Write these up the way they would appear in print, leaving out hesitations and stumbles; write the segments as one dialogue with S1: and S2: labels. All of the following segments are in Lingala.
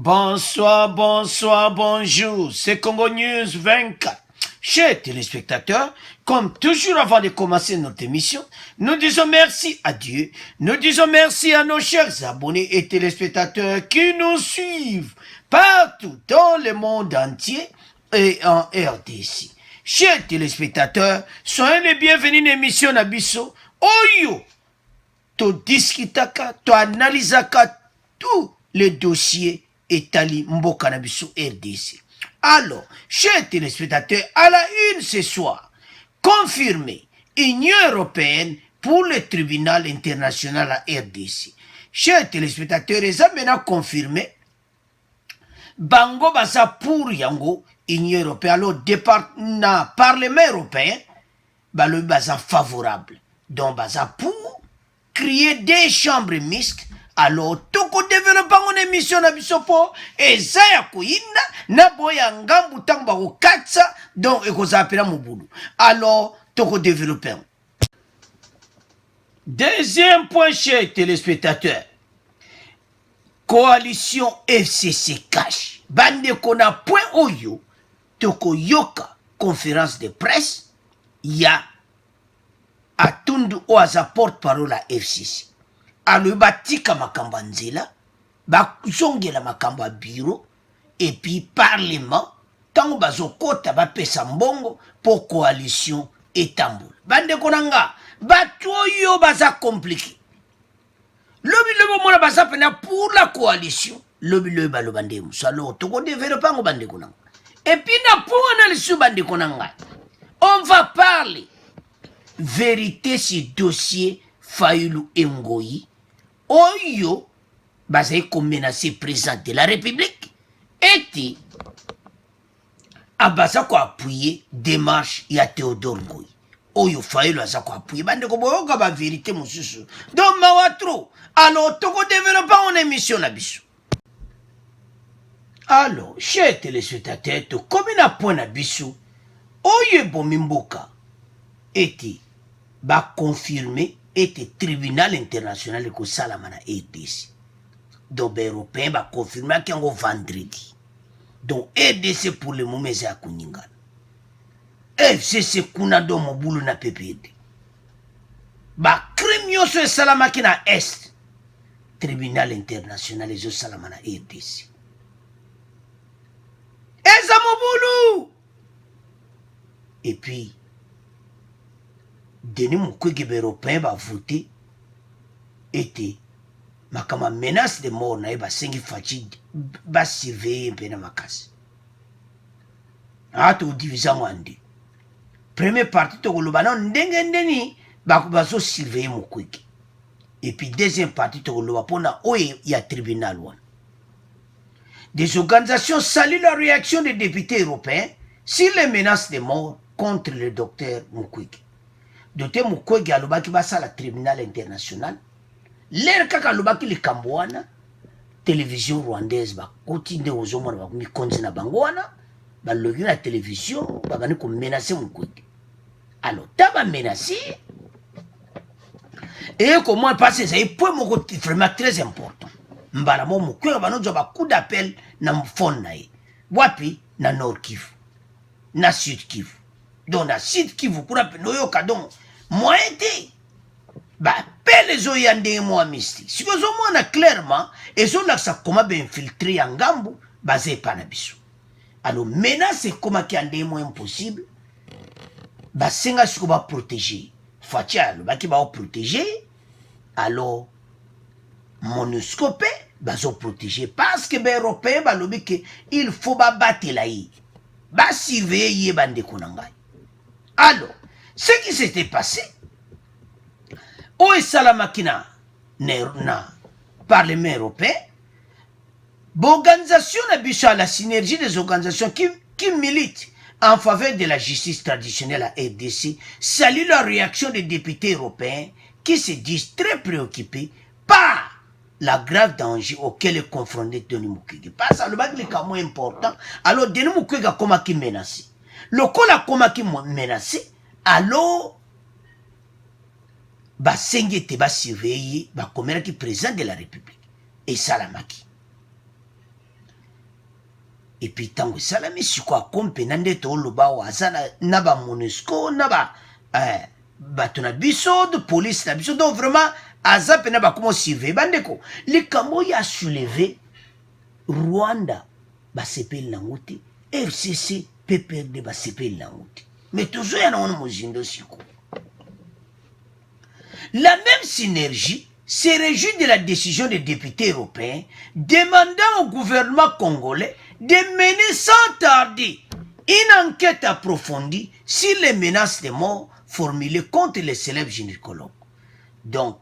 S1: Bonsoir, bonsoir, bonjour, c'est Congo News 24. Chers téléspectateurs, comme toujours avant de commencer notre émission, nous disons merci à Dieu, nous disons merci à nos chers abonnés et téléspectateurs qui nous suivent partout dans le monde entier et en RDC. Chers téléspectateurs, soyez les bienvenus à l'émission Nabiso. Oyo, to discutaka, to analysaka tous les dossiers Etali Mboka Nabiso RDC. Alors, chers téléspectateurs, à la une ce soir, confirmé, Union européenne pour le tribunal international à RDC. Chers téléspectateurs, les a maintenant confirmé, Bango Baza pour Yango, Union européenne, alors na Parlement européen, le Baza favorable. Donc Baza pour créer des chambres mixtes. Alors, toko développant une émission na bisopo, et zaya kuina, na boya ngambu tamba ko katsa, donc eko zapela mubulu. Alors, toko développant. Deuxième point, chers téléspectateurs. Coalition FCC cash. Bande kona point oyo, toko yoka, conférence de presse, ya atundu oaza porte-parole à FCC. Alors batika makambo nzela bazongela makambo bureau et puis parlement tango bazokota bapesa mbongo pour coalition etambula bande konanga batu oyo baza compliqué lobi lobo mona baza pena pour la coalition lobi lobi baloba nde musalo toko développer ngo bande konanga et puis na pour analyse bande konanga on va parler vérité sur dossier Fayulu Ngoyi Oyo, basé comme menacé président de la République, était à basa ko appuyer démarche ya Théodore Ngoyi. Oyo Fayulu aza ko appuyer bande ko boyoka ba vérité mususu. Donc mawatro, alors toko développer en émission na biso. Alors, chers téléspectateurs, to comme na point na biso, oyo bomimboka était ba confirmer était tribunal international ko salamana RDC. Donc européen va confirmer qu'il y a vendredi. Donc RDC pour le moment c'est à Kuninga. FCC kuna do mobulu na PPD. Ba crime yoso salamaki na est. Tribunal international zo salamana RDC. Eza mobulu. Et puis Denis Mukwege européen va voter était makama menace de mort na eba sengi fachi ba surveiller pena makasi ato divisa mwande premier parti to kolobana ndenge ndeni ba so surveiller Mukwege et puis deuxième parti to koloba pona oye ya tribunal one. Des organisations saluent la réaction des députés européens sur les menaces de mort contre le docteur Mukwege. Docteur Mukwege alobaki basa la tribunal international. L'air kaka alobaki le Kambouana, télévision rwandaise ba kotinde ozomona ba mikonzi na bangwana, ba logi na télévision ba bani ko menacer Mukwege. Alors taba menacer et comment passer ça point moko vraiment très important. Mbala mo Mukwege banozo ba coup d'appel na mfone na ye. Wapi na Nord Kivu, na Sud Kivu. Donc na Sud Kivu kuna penoyo kadon moyen te ba pele zo yande mo misti si ko zo mona clairement et zo la sa comment ben infiltrer en ngambu basé pana biso. Alors menace comment ki ande mo impossible ba senga siko ba protéger fatia ba ki ba protéger alors monoscope ba zo protéger parce que ben européen ba lobi que il faut ba battre la yi ba surveiller bande konanga. Alors, ce qui s'était passé, au Salamakina, na Parlement européen, l'organisation à la synergie des organisations qui militent en faveur de la justice traditionnelle à RDC salue la réaction des députés européens qui se disent très préoccupés par la grave danger auquel est confronté Denis Mukwege. Parce que le bac est moins important, alors Denis Mukwege a comment qui menacé. Le col a comment qui menacé, alors ba sengete ba surveiller ba komera qui président de la République et Salamaki. et puis tango salami siko kompe nande to loba wazana na ba MONUSCO na ba bato na biso de police na biso donc vraiment aza pena ba comment suivre bandeko likambo ya soulever Rwanda ba sepeli na nguti FCC PPRD ba sepeli na nguti mais toujours ya na ono mozindo siko la même synergie se réjouit de la décision des députés européens demandant au gouvernement congolais de mener sans tarder une enquête approfondie sur les menaces de mort formulées contre les célèbres gynécologues. Donc,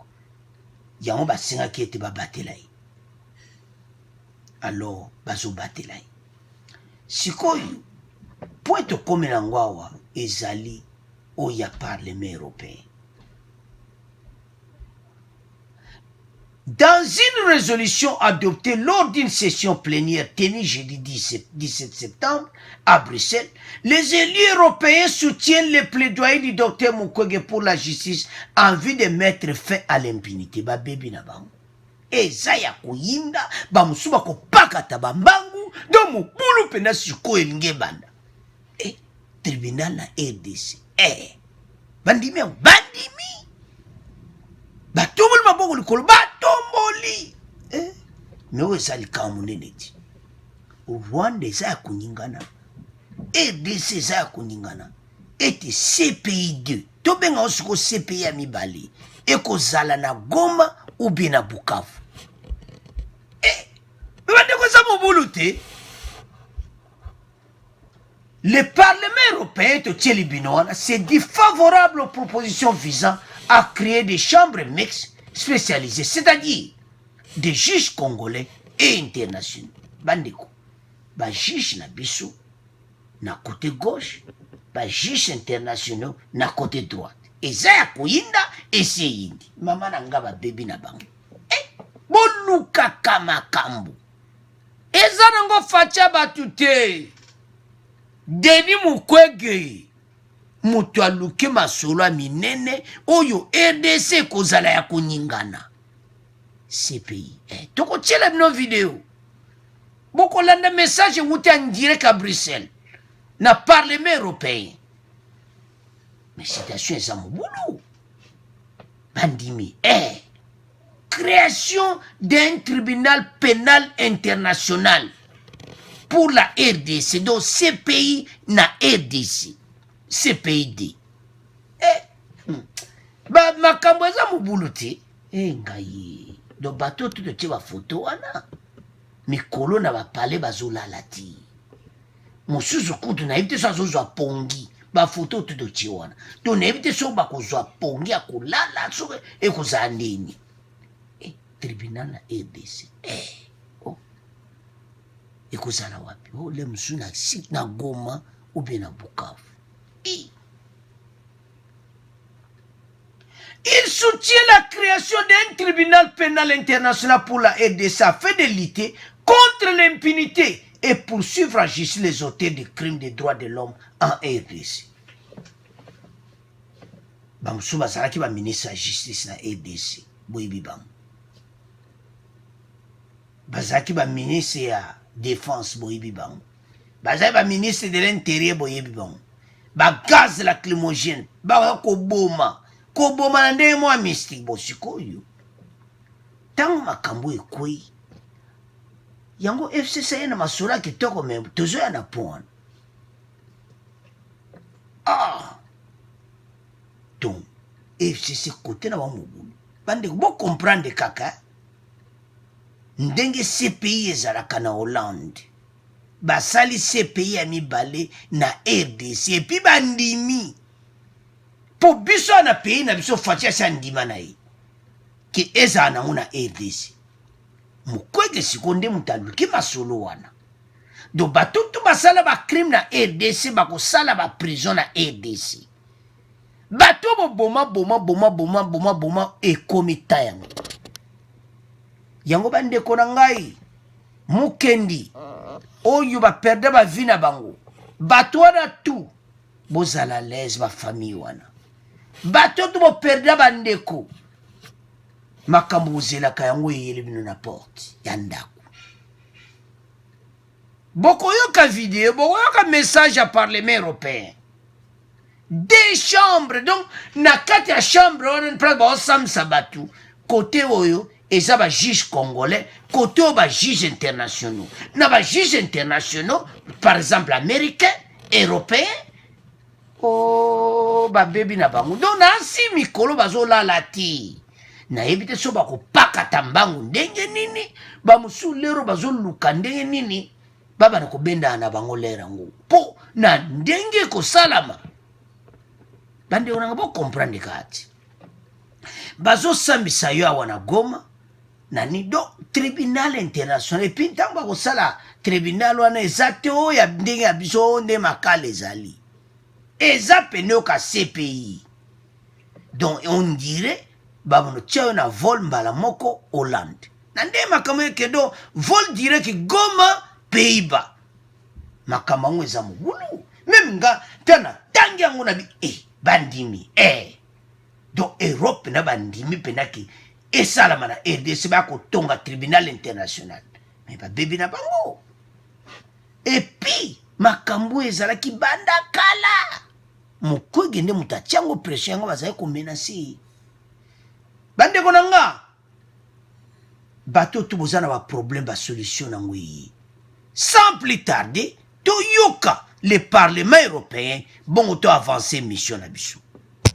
S1: il y a un bassin qui était batelai. Alors, bazo batelai. Si quoi, point comme l'angwawa, ezali, où il y a parlement européen. Dans une résolution adoptée lors d'une session plénière tenue jeudi 17 septembre à Bruxelles, les élus européens soutiennent les plaidoyers du docteur Mukwege pour la justice en vue de mettre fin à l'impunité. Ba baby na bango. Ezaya kuyinda ba musuba ko pakata ba mbangu do mubulu pena siko elinge banda. Tribunal na RDC. Bandimi bandimi. Batomboli maboko likolo batomboli mewe sali kamuneneti Rwanda eza ya kuningana RDC eza ya kuningana ete CPI2 tobenga osiko CPI ya mibale ekozala na Goma ou bien na Bukavu bandeko eza mobulu te. Le Parlement européen s'est dit favorable aux propositions visant à créer des chambres mixtes spécialisées, c'est-à-dire des juges congolais et internationaux. Bandeko, ba juges na biso na côté gauche, ba juges internationaux na côté droite. Eza ya kuyinda esi yindi. Mama na nga ba baby na bango. Boluka kama kambu. Eza nango facha batute. Denis Mukwege mutu aluke masolo ya minene oyo RDC kozala ya kuningana CPI. Toko tchela bino video. Boko landa message wuti en direct à Bruxelles. Na Parlement européen. Mais citation est à mon boulot. Bandimi. Création d'un tribunal pénal international pour la RDC. Donc CPI na RDC. CPID. Makambo eza mobulu te. Ngai. Donc bato tout de ba photo wana. Mikolo na ba pale bazolala ti. Mosusu kutu na ibite so zo pongi. Ba photo tout de wana. Donc na ibite so ba ko zo pongi akolala so ekoza ndeni. Tribunal na RDC. Ekozala wapi? Le msu na Goma ou bien na Bukavu. Il soutient la création d'un tribunal pénal international pour la RDC afin de lutter contre l'impunité et poursuivre à justice les auteurs des crimes des droits de l'homme en RDC. Bamsou bazalaki ba ministre de la justice na RDC. Boyibi bam. Bazalaki ba ministre ya défense boyibi bam. Bazalaki ba ministre de l'intérieur boyibi bam. Ba gaz lacrymogène, ba koboma. Koboma na ndenge mwa mystique bosikoyo. Tango makambo ekwei. Yango FCC na masolo kitoko me tozoya na pona. Donc FCC côté na ba mobulu. Bande bo comprendre kaka. Ndenge CPI ezalaka na Hollande. Basali CPI ya mibale na RDC et puis bandimi. Po biso na pays na biso fatia sa ndima na ye. Ki eza na muna RDC. Mukwege sikonde mutaluki masolo wana. Do batutu basala ba crime na RDC bako sala ba prison na RDC. Batu boma ekomita yango. Yango bande kona ngai. Mukendi. Oyo ba perde ba vie na bango. Batu wana tu. Bozala lez ba famille wana. Batu tu bo perde ba ndeko. Makambo uzela ka yango yele bino na porte. Yandaku. bokoyoka vidéo, bokoyoka message à Parlement européen. Des chambres, donc, na kati ya chambre, on place ba Sam Sabatu, côté oyo, et ça va juge congolais, côté oyo ba juge internationaux. Na ba juge internationaux, par exemple, américains, européens, oh, ba baby na bango. Donc, na si mikolo bazo la lati. Na ebite so ba ko pakata mbangu ndenge nini, ba musu lero bazo luka ndenge nini, baba na ko benda na bango lera ngo. Po, na ndenge ko salama. Bande onanga bo comprendre kati bazo sambisa yo awana Goma na nido tribunal international et puis ntango bakosala tribunal wana eza te oyo ya ndenge ya biso nde makala ezali eza pene oka CPI. Donc on dirait babono tia yo na vol mbala moko Hollande na nde makambo ekedo vol direct Goma Pays-Bas makambo yango eza mobulu même nga tana tangi yango na bi bandimi donc Europe na bandimi penaki esalama na RDC bakotonga tribunal international mais babebi na bango et puis makambo ezalaki banda kala mokwege nde moto atiango pression yango bazali komenasi bandeko na nga bato to boza na baproblème basolution nango iyi sans plus tarder toyoka le Parlement européen bon auto avancer mission na biso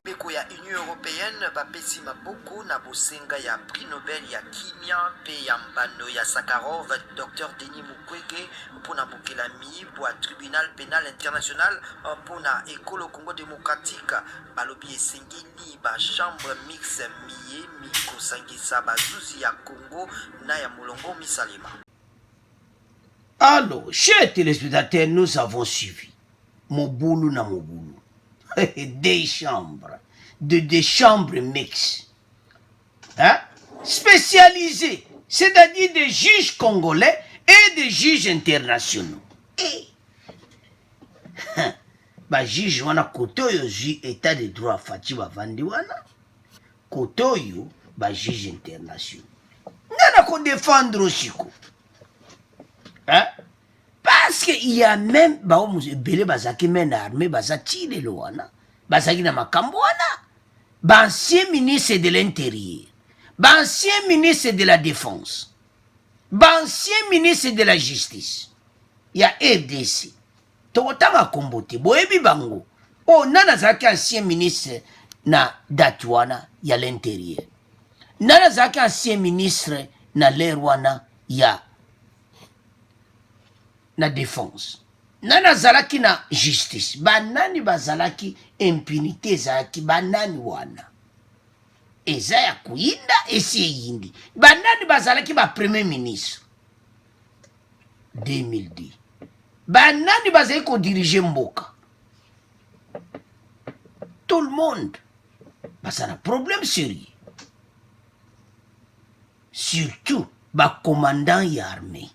S2: beko ya Union européenne bapesi maboko na bosenga ya prix Nobel ya kimia pe ya mbano ya Sakharov Dr Denis Mukwege mpona bokelami bwa tribunal pénal international mpona ekolo Congo démocratique balobi esengeli ba chambre mixte miye mikosangisa bazuzi ya Congo na ya molongo misalema.
S1: Alors, chers téléspectateurs, nous avons suivi Moboulou na Moboulou. Des chambres, des chambres mixtes. Hein? Spécialisées, c'est-à-dire des juges congolais et des juges internationaux. Et ba juge wana kotoyo ju état de droit fati bavandi wana kotoyo ba juge internationaux. Ngana ko défendre aussi ko. Hein? Parce qu'il y a même belé bazaki men armée bazati le loana bazaki na makambo wana ancien ministre de l'intérieur ancien ministre de la défense ancien ministre de la justice ya RDC tokotanga kombote boyebi bango o nana zaki ancien ministre na date wana ya l'intérieur nana zaki ancien ministre na l'air wana ya na défense nana zalaki na justice banani bazalaki impunité ezalaki banani wana eza ya kuyinda esi eyindi banani bazalaki ba premier ministre 2010 banani bazali kodirige mboka tout le monde bazala problème sérieux surtout bacommandant ya armée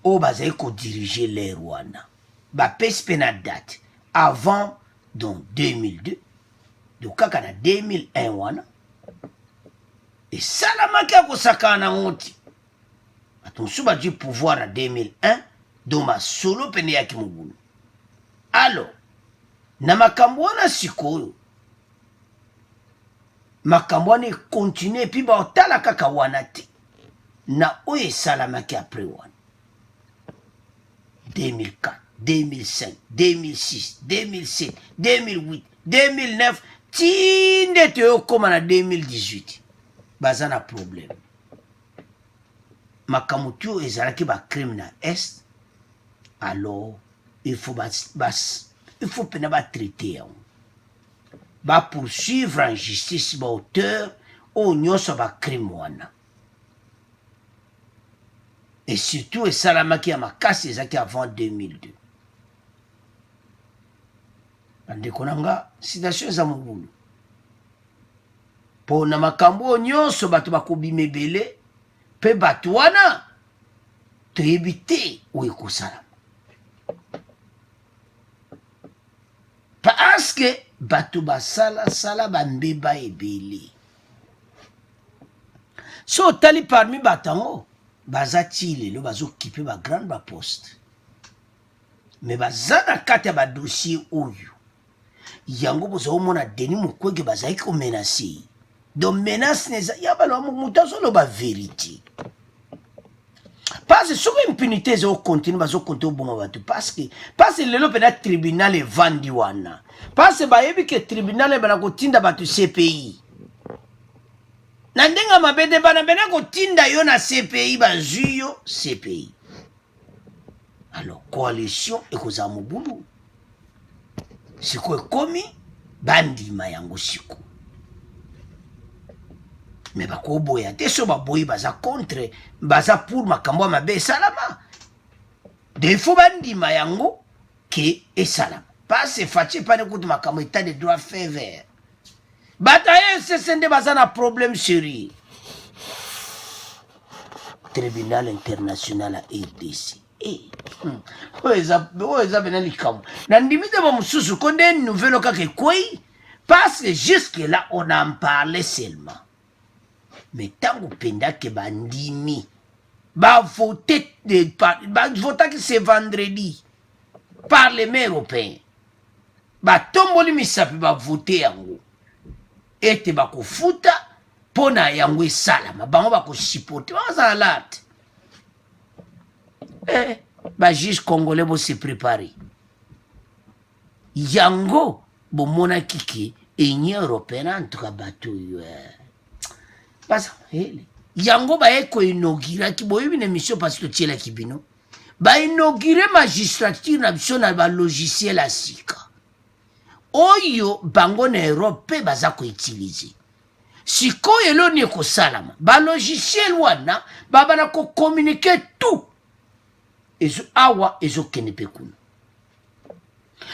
S1: o bazali kodirige l'air wana bapesi mpe na date avant donc 2002 do kaka na 2001 wana esalamaki akosakana nango ti bato mosusu bazwi pouvoir na 2001 do masolo pene yaki mobulu alors na makambo wana sikoyo makambo wana ekontinue epuis baotala kaka wana te na oyo esalamaki apres wana 2004, 2005, 2006, 2007, 2008, 2009, tinde te okoma na 2018. Baza na problème. Makambo ti oyo ezalaki bacrime na est, alors il faut pena batraite yango. Bapoursuivre en justice baauteur oyo nyonso bacrime wana. Et surtout, esalamaki ya makasi ezaki avant 2002. Bandeko na nga, situation eza mobulu. Po na makambo oyo nyonso bato bakobima ebele, mpe bato wana toyebi te oyo ekosalama. Parce bato basala bambeba ebele. So otali parmi bato yango, baza ti lelo bazokipe bagrande baposte me baza na kati ya badossier oyo yango bozomona Denis Mukwege bazalaki komenase donc menace neza ya baloba moto azoloba vérité parce que soki impunité ezokontinue bazokontinue oboma bato parce que lelo mpena tribunal evandi wana parce que bayebi ke tribunal ebana kotinda bato CPI na ndenge mabe te bana bena kotinda yo na CPI bazwi yo CPI alors coalition ekozala mobulu siko ekomi bandima yango siko me bakoboya te so baboyi baza contre baza pour makambo ya mabe esalama defo bandima yango ke esalama pase faci epane kutu makambo état de droit fait vert bato ya esese nde baza na problème sérieux tribunal international ya RDC oyo eza pena likambo na ndimi te bamosusu ko nde nouvelle kaka ekwei parce que jusque là on en parlait seulement mais ntango pendake bandimi bavotaki ce vendredi parlement européen batomboli misapi bavote yango ete bakofuta mpo na yango esalama bango bakosipote bazala late bajuge congolais bose prépare yango bomonaki ke union européenne en tout cas bato oyo baza ele yango baye koinauguraki boyebi na émission parce totielaki bino bainaugure magistrature na biso na balogiciel ya sika oyo bango na europe mpe baza koutilize sikoyo eloni ekosalama balogiciel wana babana kokommunike tout awa ezokende mpe kuna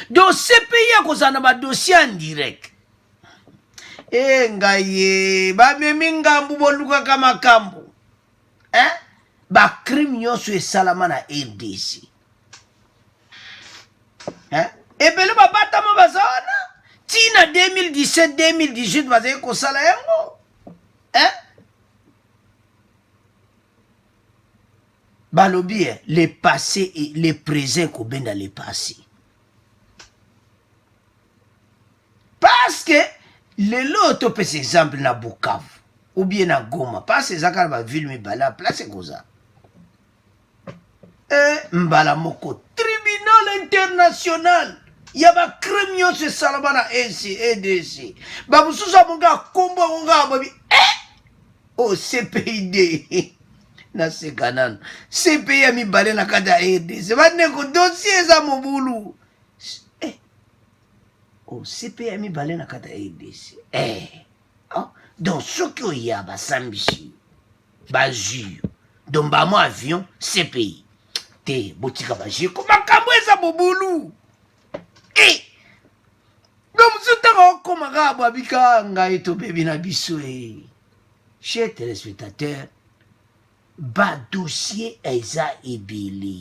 S1: donc CPI akozala na badossier en direct ngai bamemi ngambu bolukaka makambo bacrime nyonso esalama na RDC ebele babatama baza wana ntina 2017-2018 bazali kosala yango balobi le passé et le présent kobenda le passé parce que lelo topesa exemple na Bukavu ou bien na Goma parce que ezaka na baville mibale ya place ekoza mbala moko tribunal international ya bacrime nyonso esalama na EDC bamosusu abonga akombo abonga babi o CPID naseka nano CPI ya mibale na kati ya RDC bandeko dossier eza mobulu CPI ya mibale na kati ya RDC donc soki oya basambisi bazwi donc bamo avion CPI te botika bajiko makambo eza mobulu donc mosusu ntango okomaka babika ngai tobebi na biso chers téléspectateurs badossier eza ebele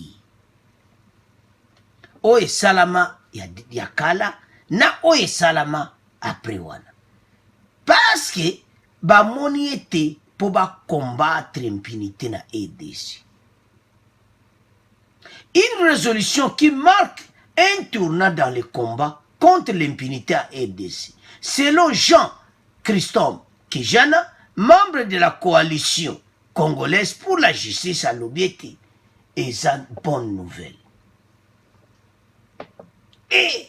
S1: oyo esalama ya kala na oyo esalama apres wana parce que bamoni ete mpo bacombattre impunité na RDC une résolution qui marque un tournant dans le combat contre l'impunité à RDC selon Jean-Christophe Kijana, membre de la coalition congolaise pour la justice à l'obéité et une bonne nouvelle. Et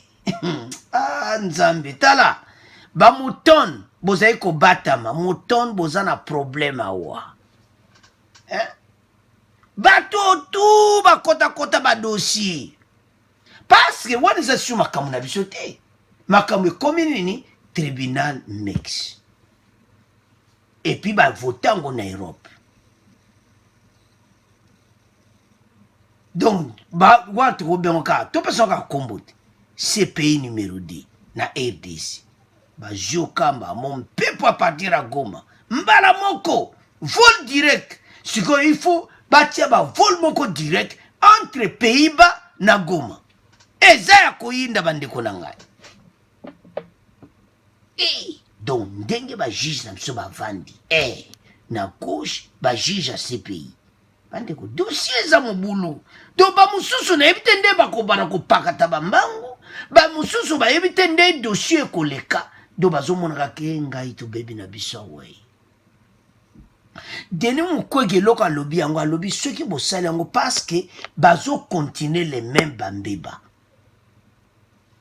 S1: nzambe tala ba mouton bozali ko batama mouton bozana problème awa bato tout bakota ba dossier parce que wana eza sur makambo na biso te makambo ekomi nini tribunal mix et puis bavote yango na Europe donc wana tokobengo kaka topesa kaka kombo te CPI numéro 2 na RDC bazwi okamba mo mpepo a partir ya Goma mbala moko vol direct sikoyo il faut batia bavol moko direct entre Pays-Bas na Goma eza ya koyinda bandeko na ngai donc ndenge bajuge na biso bavandi na gauche bajuge ya CPI bandeko dossier eza mobulu to bamosusu nayebi te nde bakobana kopakata bambangu bamosusu bayebi te nde dossier ekoleka do bazomonaka ke ngai tobebi na biso awei Denis Mukwege eloko alobi yango alobi soki bosali yango parce que bazocontinue les mêmes bambeba.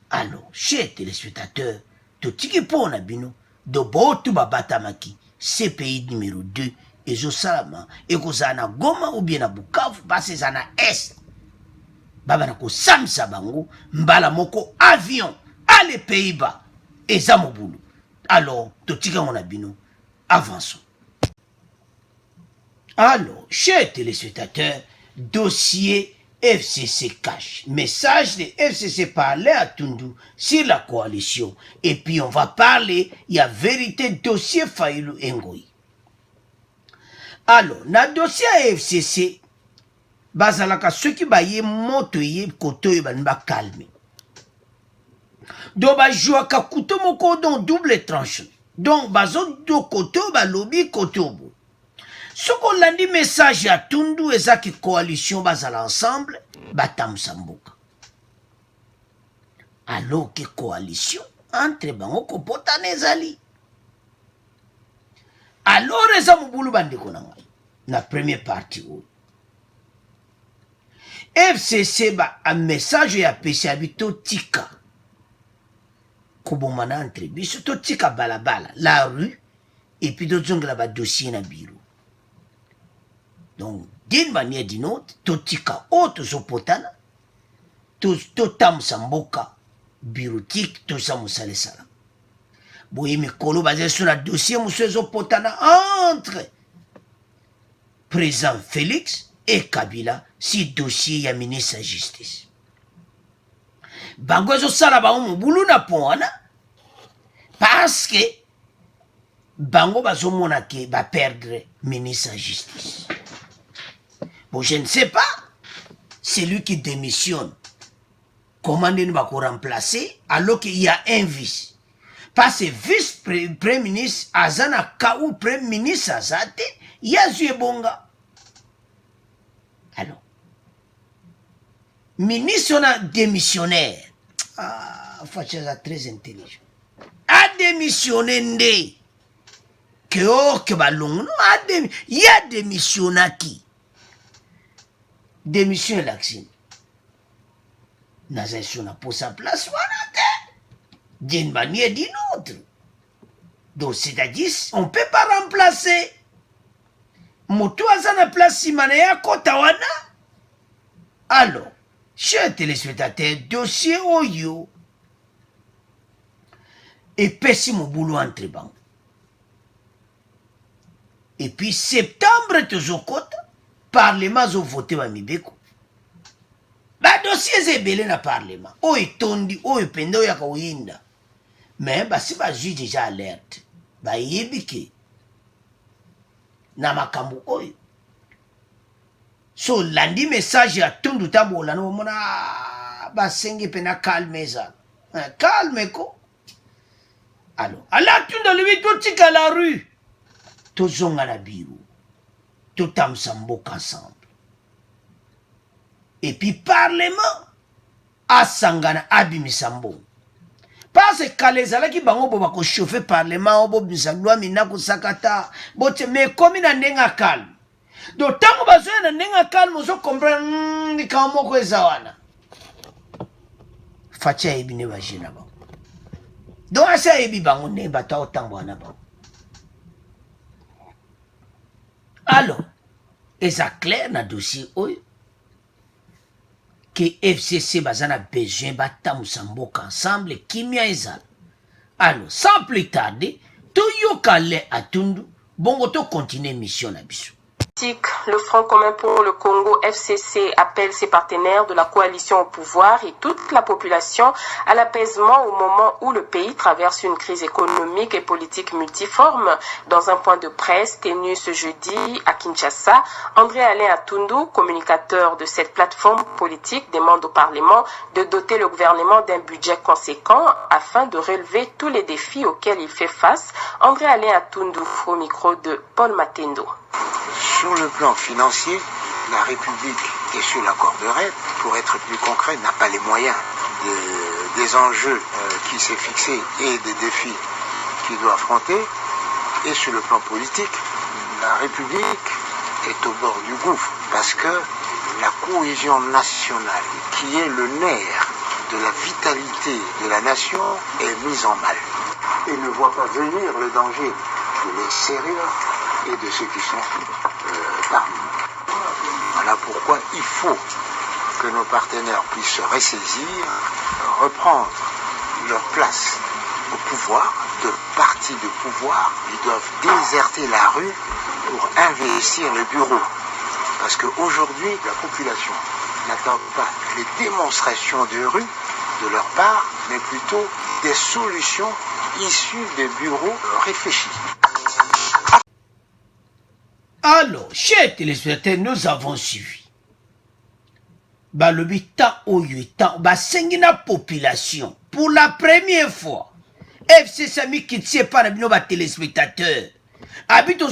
S1: Alors chers téléspectateurs totiki mpona bino do botu babatamaki CPI numéro 2 ezosalama ekozala na Goma ou bien na Bukavu basi eza na est babana kosamisa bango mbala moko avion ale Pays-Bas eza mobulu. Alors totika yango na bino avançons. Alors chers téléspectateurs dossier FCC cash. Message de FCC parler à Tundu sur la coalition. Et puis on va parler, il y a vérité dossier Faïlou Ngoï. Alors, na dossier FCC, bazalaka ceux qui baye moto ye koto ye ba calme. Donc ba joua ka couteau moko don double tranche. Donc bazo do koto ba lobby koto bo. Ce qu'on l'a dit message à Tundu et Zaki coalition bazala ensemble, batam samboka. Alors que coalition entre bango kopota nezali. Alors eza mubulu bandeko nanga. Na première partie ou. FCC ba un message ya pesi habito tika. Kobomana entre biso to tika balabala, la rue et puis d'autres ongla ba dossier na bureau. Donc, d'une manière ou d'une autre, totika auto zopotana, totam samboka, bureautique, tout ça moussale sala. Boye mikolo basé sur la dossier moussale zopotana entre président Félix et Kabila, si dossier ya ministre de justice. Bango zo sala ba mubulu na poana, parce que bango bazo monake ba perdre ministre de justice. Bon, je ne sais pas, c'est lui qui démissionne. Comment il va remplacer alors qu'il y a un vice? Parce que vice-premier ministre, Azana Kaou, premier ministre Azate, il y a Zuebonga. Alors, ministre on a démissionnaire. Ah, Fachaza très intelligent. A démissionné ndé. Que balong, non, il y a démissionné qui? Démission l'action. Nazation a pour sa place, voilà, d'une manière ou d'une autre. Donc, c'est-à-dire, on ne peut pas remplacer. Moto a place Simanaya Kotawana. Alors, chers téléspectateurs, dossier Oyo et pessimo boulot entre banques. Et puis, septembre, toujours côte. Parlement ont voté à Mibeko. Ba dossier zebele na parlement. O itondi, o ipendo ya kawinda. Mais ba si ba juge déjà alerte. Ba yebike. Na makambo oyo. So landi message ya Tundu tambo la no mona ba senge pena calme ça. Calme ko. Alors, ala Tundu lui tout tika la rue. To zonga la bureau. Tout am sambo ensemble. Et puis parlement a sangana abimisambo. Parce que les ala qui bango boba ko chauffer parlement obo bisalwa minako sakata bote mais comme na nenga calme. Donc tango bazoya na nenga calme ozo comprendre ni kamo ko ezawana. Facha ebine ba jina ba. Donc asa ebi bango ne bata otambo ana ba. Alors, et ça clair dans le dossier que FCC a besoin de Moussamboka ensemble qui m'a ezal. Alors, sans plus tarder, tout yokale à Tundu, bon, on continue mission à bisou.
S3: Le Front commun pour le Congo FCC appelle ses partenaires de la coalition au pouvoir et toute la population à l'apaisement au moment où le pays traverse une crise économique et politique multiforme. Dans un point de presse tenu ce jeudi à Kinshasa, André Alain Atundu, communicateur de cette plateforme politique, demande au Parlement de doter le gouvernement d'un budget conséquent afin de relever tous les défis auxquels il fait face. André Alain Atundu au micro de Paul Matendo.
S4: Sur le plan financier, la République est sur la corde raide, pour être plus concret, n'a pas les moyens des enjeux qui s'est fixés et des défis qu'il doit affronter. Et sur le plan politique, la République est au bord du gouffre parce que la cohésion nationale, qui est le nerf de la vitalité de la nation, est mise en mal et ne voit pas venir le danger de l'extérieur et de ceux qui sont parmi nous. Voilà pourquoi il faut que nos partenaires puissent se ressaisir, reprendre leur place au pouvoir, de partis de pouvoir. Ils doivent déserter la rue pour investir les bureaux. Parce qu'aujourd'hui, la population n'attend pas les démonstrations de rue de leur part, mais plutôt des solutions issues des bureaux réfléchis.
S1: Alors, chers téléspectateurs, nous avons suivi. Le bitan oyo temps, la population, pour la première fois, FC Sami qui tient pas nos téléspectateurs, habite aux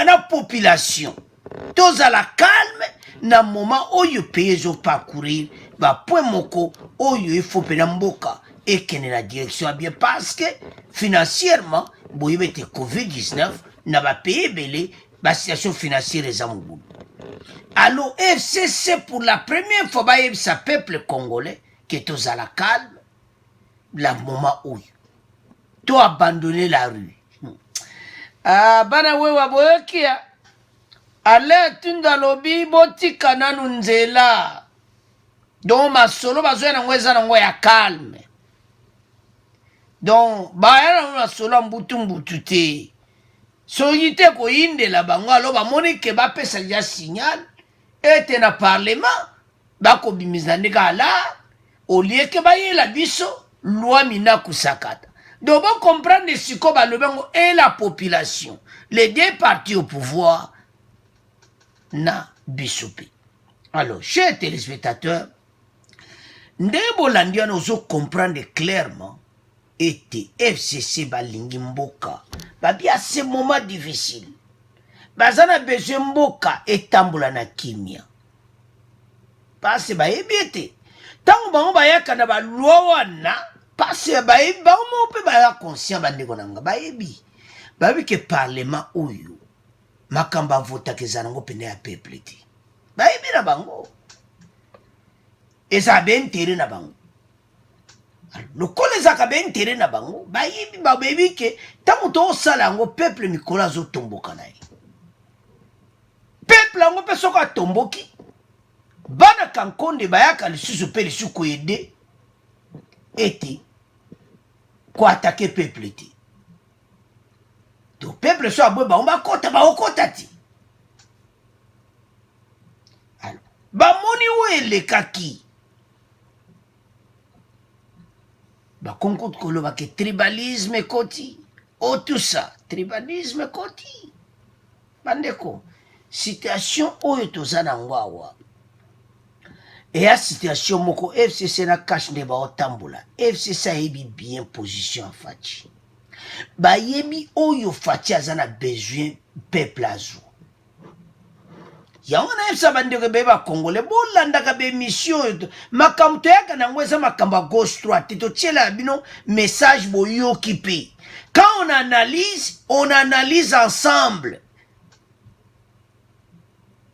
S1: la population, tous à la calme, na moment où ils payent au parcourir, point moko, où il faut payer mboka, et que la direction a bien parce que financièrement, vous avez été Covid-19, n'a pas payé belé, la situation financière est en bout. Alors, FCC, pour la première fois, sa peuple congolais, qui est aux à la calme, la moment où tu as abandonné la rue. Bana wewa boyokia, ale tunda lobi botika nanu nzela. Donc, ma solo bazoya na ngweza na ngoya calme. Donc, baya na solo mbutu te. Soki te koyindela bango alo bamoni ke bapesa ya signal ete na parlement bakobimisa ndenge ala olie ke bayela biso loi mina kusakata. Donc bon comprendre siko balobengo et la population, les deux partis au pouvoir na bisopi. Alors, chers téléspectateurs, ndebo landiano zo comprendre clairement était FCC balingi mboka babi à ce moment difficile bazana besoin mboka etambola na kimia parce bayebi tango bango bayaka na balwa wana parce bayebi bango mpe baya conscient bandeko nanga bayebi ke parlement oyo makamba vota kezana ngo pene ya peuple te bayebi na bango eza ben tere na bango. Le kolezaka ben tere na bango bayibi babebi ke tango to sala ngo peuple mikolo zo tomboka na ye peuple ngo pe soka tomboki bana kankonde bayaka lisusu pe lisusu ko aider ete ko attaquer peuple te to peuple so abwe ba on ba okota ti alors ba moni wo elekaki Bakonko koloba ke tribalisme koti. Oh tout ça, tribalisme koti. Bandeko, situation oyo tozana ngwawa. Et la situation moko FCC na cache ne ba otambola. FCC a yebi bien position en fachi. Ba yebi oyo fachi azana besoin peuple azu. Yango na FCC bandeko beba Congolais bolanda ka be mission makamto yaka na ngweza makamba gauche droite to tiela bino message boyo occupé. Quand on analyse ensemble.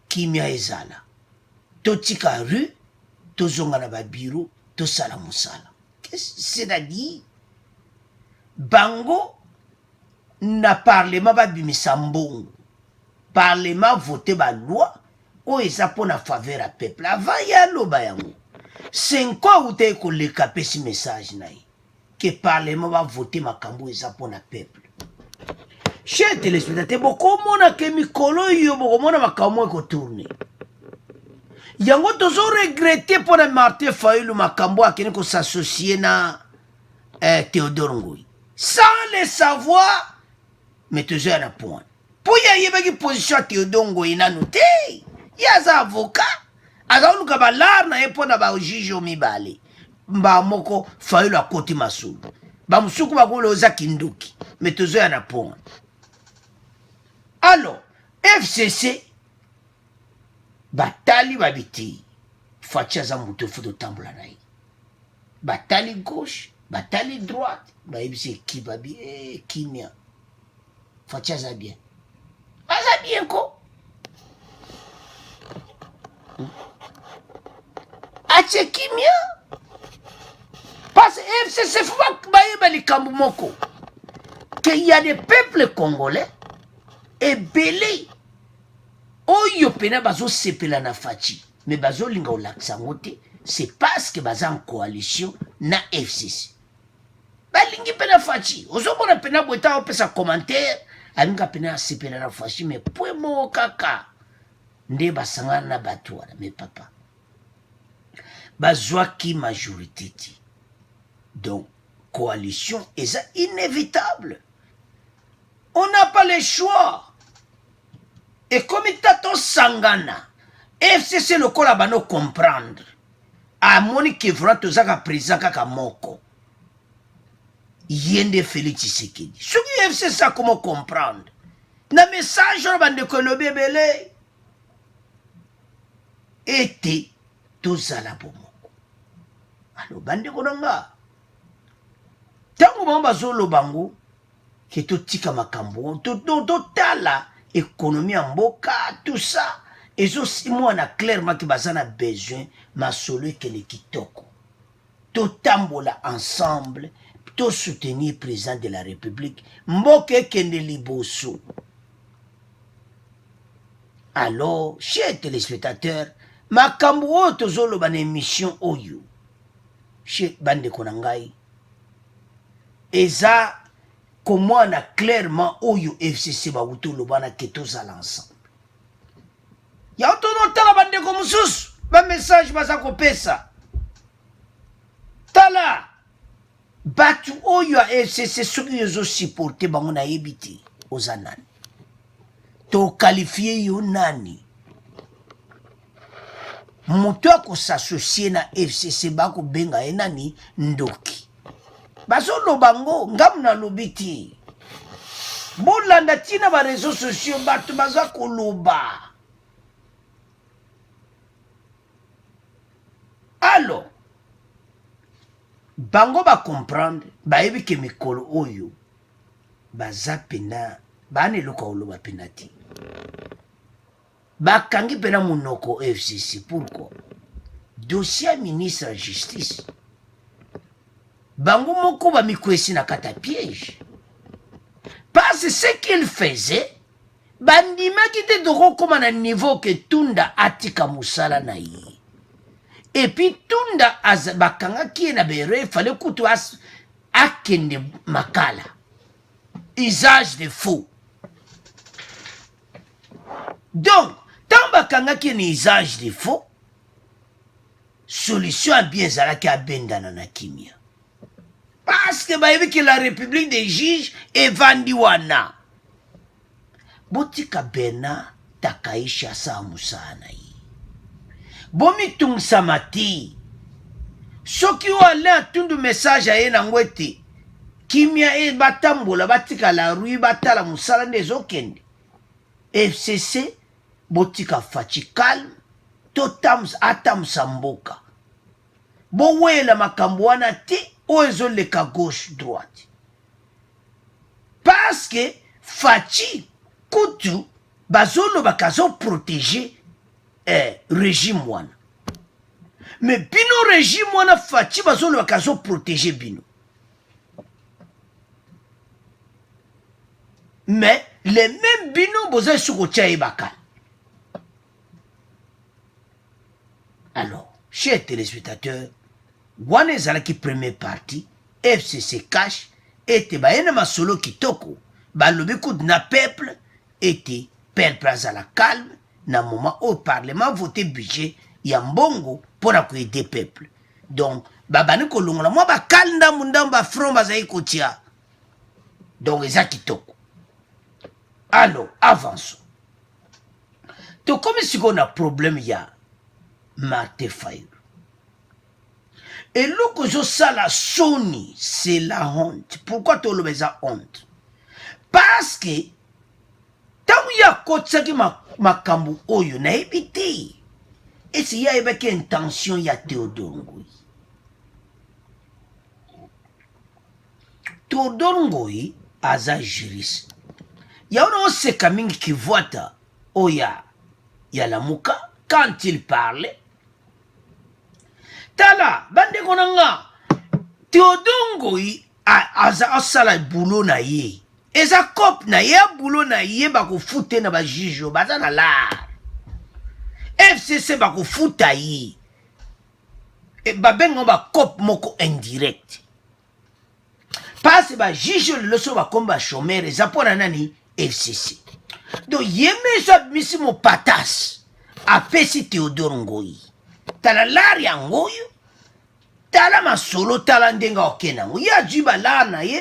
S1: Kimia ezala. Totika rue, tozonga na ba bureau, to sala musala. C'est-à-dire bango na parlement ba bimisa mbongo. Parlement voté ba loi o eza pona faveur à peuple avant ya loba yango 5 ans ou te ko le capé ce message na que parlement va voter makambo eza pona peuple. Chers téléspectateurs, beaucoup mona ke mikolo yo beaucoup mona makambo ko tourner yango tozo regretter pona Martin Fayulu makambo akeni ko s'associer na Théodore Ngoyi sans le savoir mais toujours à point. Pour y avoir position à Théodore Ngoyi nanu te yaza avocat azoluka balar na epona ba juge omibale mba moko Fayulu akoti masulu ba musuku bakolo za kinduki mais toujours à point. Alors FCC batali babiti faci aza moto foto tambola na ye batali gauche batali droite bayebisi kibabi kimia faci aza bien ko atie kimia parce que FCC faut bayeba likambo moko que y a des peuples congolais ebele oyo pena bazosepela na faci mais bazolinga olakisa yango te c'est parce que baza en coalition na FCC balingi pena faci ozomona pena bweta opesa commentaire alinga pena asepela na faci mais pwe moko kaka nde basangana na bato wana mais papa bazwaki majorité ti donc coalition eza inévitable on n'a pas le choix et comme tato sangana FCC lokola bano comprendre amoni ke vraiment tozaka président kaka moko yende Félix Tshisekedi soki FCC a comment comprendre na message na bandeko lobi ebele ete tozala bomoko alo bandeko nanga ntango bango bazoloba ngo ke totika makambo totala économie ya mboka tout ça ezosimwana clairement ke baza na besoin masolo ekele kitoko totambola ensemble tosoutenir président de la république mboka ekende liboso. Alors chers téléspectateurs makambo oyo tozoloba na émission oyo chez bandeko na ngai eza komwana clairement oyo FCC bawuti oloba na ke tozala ensemble ya tozotala bandeko mosusu bamessage baza kopesa tala batu oyo ya FCC soki ezosupporte bango nayebi te oza nani tokalifie yo nani moto akosasocie na FCC bakobenga ye nani ndoki bazoloba ngo ngamu nalobi te bolanda ntina bareseau sociaux bato baza koloba alors bango bacomprendre bayebi ke mikolo oyo baza pena bana eloko oloba pena te bakangi pena monoko FCC. Pourquoi? Dossier ministre de la justice bango moko bamikwesi na kata piège parce que ce qu'il faisait bandimaki te tokokoma na niveau ke Tunda atika mosala na ye et puis Tunda bakangaki ye na bere fallait kutu akende makala usage de faux. Donc tant bakangaki ye na usage de faux solution a bien ezalaki abendana na kimia parce que bayebi que la république des juges evandi wana botika bena takaisha sa musala na ye bomitungisa mati soki oyo ale atundu message aye nango ete kimia batambola batika la rue batala musala nde ezokende FCC botika faci calme atamusa mboka bowela makambo wana te oyo ezoleka gauche droite parce que faci kutu bazolobaka azoprotege régime wana mais bino régime wana faci bazolobaka azoprotege bino mais les mêmes bino boza esu kotia ye bakala. Alors chers téléspectateurs wana ezalaki première partie FCC cash ete bayena masolo kitoko balobi kutu na peuple ete peuple azala calme na moment au parlement voté budget ya mbongo mpona koede peuple donc babani kolongola mwa bakali ndambu bafront bazali kotia donc eza kitoko. Alors avançons tokomi sikoyo na problème ya Martin Fayulu eloko ezosala soni c'est la honte. Pourquoi toloba eza honte? Parce que ntango ye akotisaki makambo oyo nayebi te ese ya yebaki intention ya Théodore Ngoyi. Théodore Ngoyi aza juriste. Yaona oseka mingi kivuata oya ya Lamuka quand il parlait. Tala bande konanga Théodore Ngoyi aza asala boulot na ye. Eza cop na ye boulot na ye bako fute na ba juge baza na la. FCC bako futa ye. E babengo ba cop moko indirect. Parce ba juge le so ba komba chômeur eza pona nani FCC. Donc yeme so misi mo patas apesi Théodore Ngoyi. Tala lari ya Ngoyi. Tala masolo tala ndenga okena. Ya jiba la na ye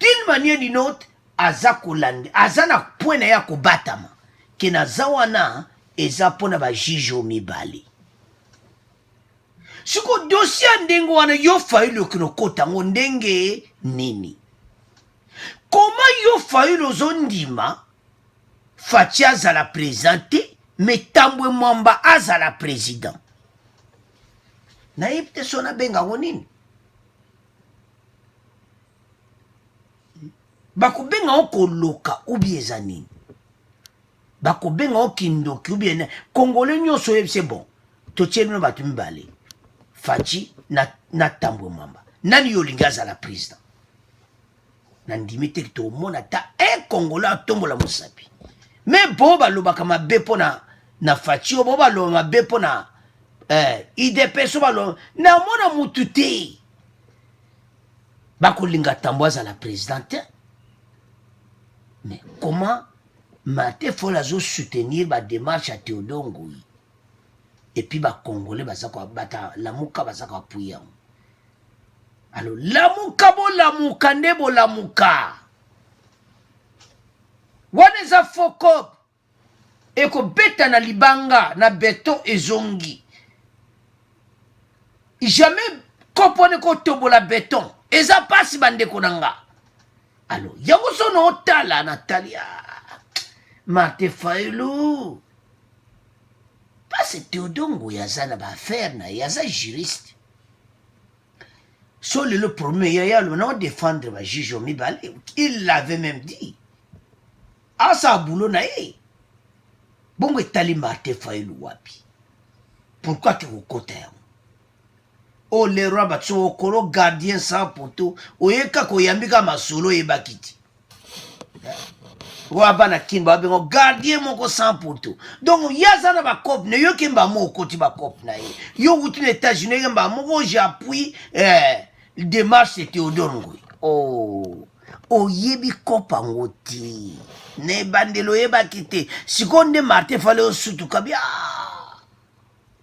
S1: d'une manière d'une autre aza kolande aza na point na ya kobatama ke na zawana eza pona ba juge mibale. Siko dossier ndengo wana yo failo kino kota ngo ndenge nini. Comment yo failo zondima Fachi azala présenté mais Tambwe Mwamba azala président. Na yipte sona benga ngo nini. Bako benga oko loka ubi eza nini. Bako benga okindoki ubi ena. Congolais nyonso yebise bon. Totieni no batu mibale. Fachi na Tambwe Mwamba. Nani yolinga azala président. Nandimite to mona ta Congolais atombola mosapi. Mais boba lobaka mabe pona na Fachi boba lo mabe pona IDP so balo na mona mutu te. Bakolinga Tambwe azala présidente. Mais comment Martin Folazo soutenir la démarche à Théodore Ngoyi? Et puis les Congolais bata Lamuka basaka appuyer. Alors Lamuka bo Lamuka nebo Lamuka. Waneza fokop eko beta na libanga na beton ezongi. Jamais kopone ko tobola beton. Eza pasi bande konanga. Alors, yango sono otala Natalia. Martin Fayulu. Parce que Théodore Ngoyi aza na ba affaire na yaza juriste. So le premier yaya le non défendre ba juge mibale. Il l'avait même dit. Ah ça boulot na ye. Bongo etali Martin Fayulu wapi. Pourquoi tu au côté? Oh le roi batso okolo gardien sans poteau oyeka koyambika masolo ebakiti roi bana kimba bengo gardien moko sans poteau donc yazana ba cop ne yo kimba moko ti ba cop na ye yo wuti les États-Unis kimba moko j'appuie démarche de Théodore Ngoyi oh oyebi kopa ngoti ne bandelo ebakite sikonde Martin fallait osutu kabia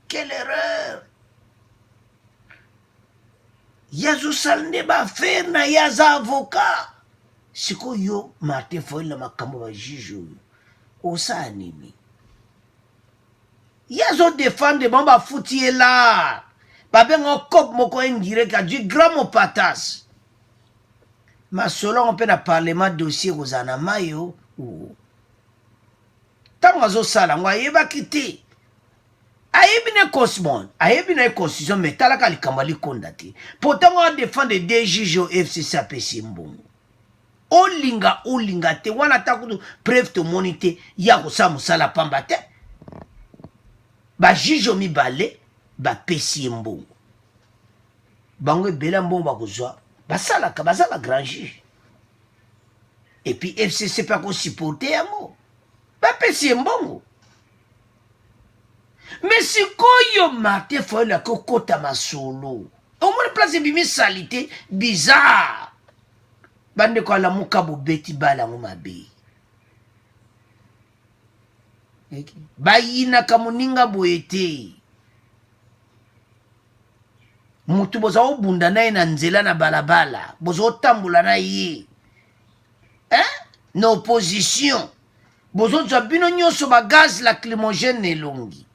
S1: quelle erreur. Yazo salne ba faire na yaza avocat. Siko yo Martin Fayulu na makambo ba juge osa nini. Yazo défendre bamba fouti là. Ba bengo cop moko indirect a du grand patas. Ma solo on peut na parlement dossier kozana mayo ou. Tango zo sala ngwa yeba kiti. Aïbine Cosmon, aïbine constitution, mais talaka li kambali kondati. Pourtant, on défend des juges au FCC apesi mbongo. Olinga te, wana takudu preuve to monite, ya kosa musala pamba te. Ba juge mi bale, ba pesi mbongo. Bango bela mbongo ba kozwa, basala grand juge. Et puis FCC pa ko supporter yango. Ba pesi mbongo. Mais si koyo Martin Fayulu la kokota masolo. Au moins place bimi salité bizarre. Bande ko la muka bobeti bala ngo mabe. Bayina kamuninga boyete. Mutu boza obunda na ina nzela na balabala. Boza otambula na ye. Na opposition. Boza zabino nyoso ba gaz lacrymogène elongi.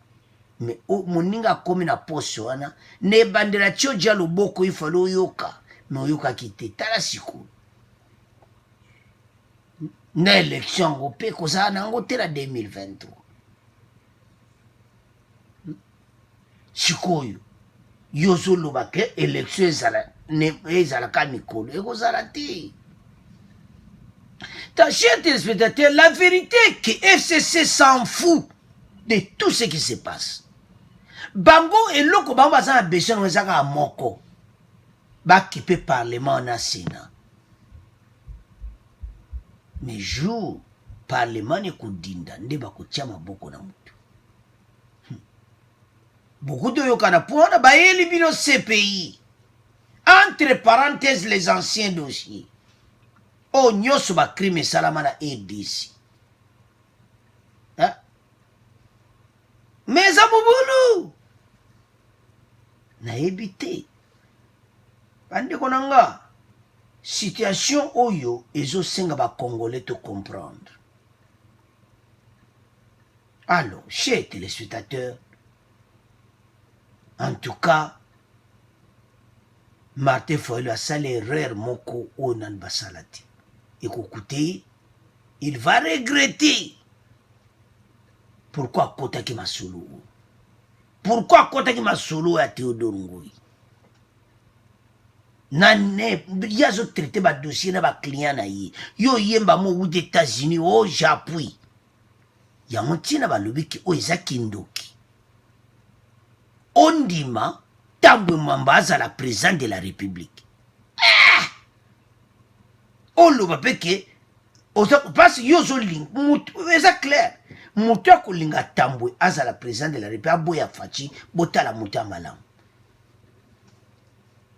S1: Mais moninga komi na poso wana ne bandela tio dia loboko ifalo yoka mais oyoka kite tala siku na élection ngopé kozana ngote la 2023 sikoyo yozoloba ke élection ezalaka mikolo ekozala te. Chers téléspectateurs, la vérité est que FCC s'en fout de tout ce qui se passe. Bango et loko bango baza na besoin na ezaka moko ba kipe parlement na Sénat. Mais jour parlement ne kodinda nde bakotia maboko na mutu. Beaucoup de yokana pona ba yeli bino CPI. Entre parenthèses les anciens dossiers. Oh, nyoso ba crime salama na ADC. Hein? Mais amubulu na ebité. Bande konanga situation oyo ezo senga ba congolais te comprendre. Alors, chers téléspectateurs, en tout cas, Martin Fayulu a sali erreur moko onan basalati. Écoutez, il va regretter. Pourquoi Kotaki Masolo? Pourquoi Kotaki Masolo à Théodore Ngoui? Nane, yazo traité ba dossier na ba client na yi. Yo yemba mo ou d'États-Unis au Japon. Ya montina ba lobiki o ezakindoki. Ondima tambwe mambaza la président de la République. Oloba peke parce que yozo ling c'est clair mutu akolinga tambwe aza la président de la République aboya fachi botala mutu amalam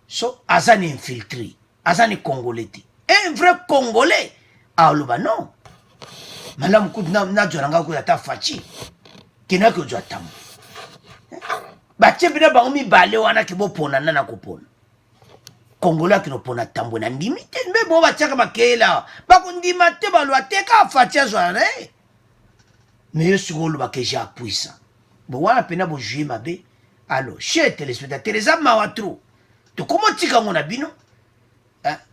S1: so azani infiltré azani congolais un vrai congolais aloba non malam kutu na joranga ko ata fachi kina ko jwa tambwe batie bina bango mibale wana ke bopona nana kopona Congolais qui ne pona tambo na ndimi te mbe bo batiaka makela bakondima te balwa te ka fatia zwana mais yo singolo bakeja puissant bo wana pena bo jouer mabe. Alors chers téléspectateurs les amawa trop to comment tika ngona bino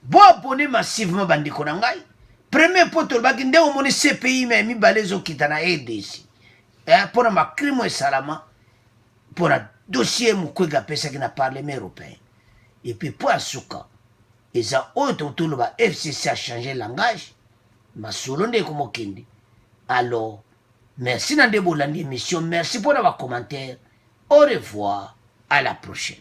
S1: bo abonner massivement bandiko na ngai premier poto baki nde o moni CPI mais mi balezo kitana ADC pour ma crime salama pour un dossier Mukwege pesa qui na parlement européen. Et puis pour Asuka, ils ont autour le FCC a changé langage, ma solonde comme Kendi. Alors, merci Nande Bolandi émission, merci pour avoir commentaire. Au revoir, à la prochaine.